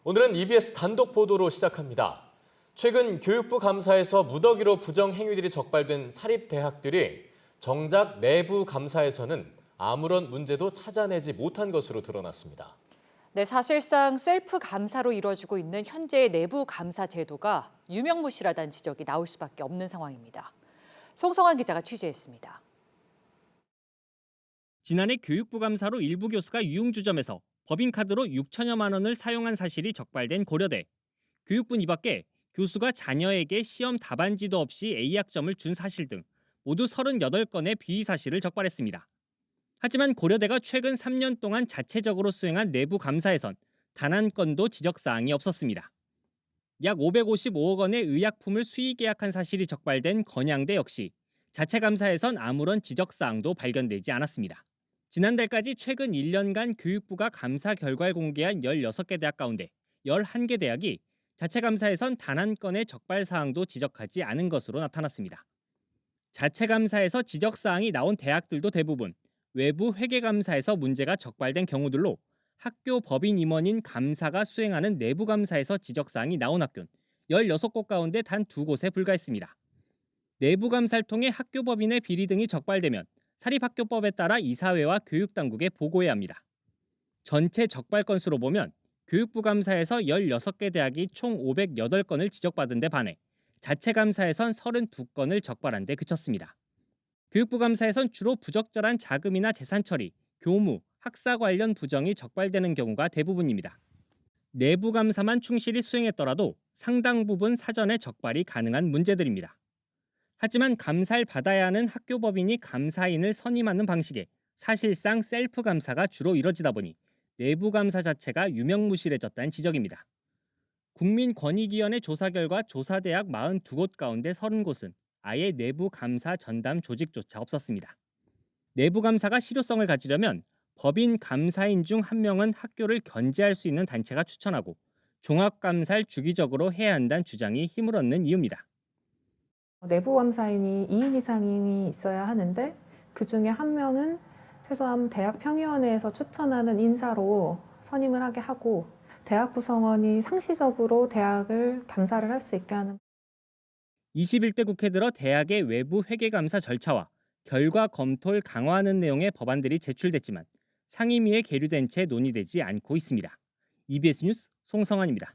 오늘은 EBS 단독 보도로 시작합니다. 최근 교육부 감사에서 무더기로 부정 행위들이 적발된 사립대학들이 정작 내부 감사에서는 아무런 문제도 찾아내지 못한 것으로 드러났습니다. 네, 사실상 셀프 감사로 이루어지고 있는 현재의 내부 감사 제도가 유명무실하다는 지적이 나올 수밖에 없는 상황입니다. 송성환 기자가 취재했습니다. 지난해 교육부 감사로 일부 교수가 유흥주점에서 법인카드로 6천여만 원을 사용한 사실이 적발된 고려대. 교육부는 이 밖에 교수가 자녀에게 시험 답안지도 없이 A학점을 준 사실 등 모두 38건의 비위 사실을 적발했습니다. 하지만 고려대가 최근 3년 동안 자체적으로 수행한 내부 감사에선 단 한 건도 지적사항이 없었습니다. 약 555억 원의 의약품을 수의 계약한 사실이 적발된 건양대 역시 자체 감사에선 아무런 지적사항도 발견되지 않았습니다. 지난달까지 최근 1년간 교육부가 감사 결과를 공개한 16개 대학 가운데 11개 대학이 자체 감사에선 단 한 건의 적발 사항도 지적하지 않은 것으로 나타났습니다. 자체 감사에서 지적 사항이 나온 대학들도 대부분 외부 회계 감사에서 문제가 적발된 경우들로 학교 법인 임원인 감사가 수행하는 내부 감사에서 지적 사항이 나온 학교는 16곳 가운데 단 2곳에 불과했습니다. 내부 감사를 통해 학교 법인의 비리 등이 적발되면 사립학교법에 따라 이사회와 교육당국에 보고해야 합니다. 전체 적발 건수로 보면 교육부 감사에서 16개 대학이 총 508건을 지적받은 데 반해 자체 감사에선 32건을 적발한 데 그쳤습니다. 교육부 감사에선 주로 부적절한 자금이나 재산 처리, 교무, 학사 관련 부정이 적발되는 경우가 대부분입니다. 내부 감사만 충실히 수행했더라도 상당 부분 사전에 적발이 가능한 문제들입니다. 하지만 감사를 받아야 하는 학교 법인이 감사인을 선임하는 방식에 사실상 셀프 감사가 주로 이뤄지다 보니 내부 감사 자체가 유명무실해졌다는 지적입니다. 국민권익위원회 조사 결과 조사대학 42곳 가운데 30곳은 아예 내부 감사 전담 조직조차 없었습니다. 내부 감사가 실효성을 가지려면 법인 감사인 중 한 명은 학교를 견제할 수 있는 단체가 추천하고 종합감사를 주기적으로 해야 한다는 주장이 힘을 얻는 이유입니다. 내부 감사인이 2인 이상이 있어야 하는데 그중에 한 명은 최소한 대학 평의원회에서 추천하는 인사로 선임을 하게 하고 대학 구성원이 상시적으로 대학을 감사를 할 수 있게 하는 21대 국회 들어 대학의 외부 회계감사 절차와 결과 검토를 강화하는 내용의 법안들이 제출됐지만 상임위에 계류된 채 논의되지 않고 있습니다. EBS 뉴스 송성환입니다.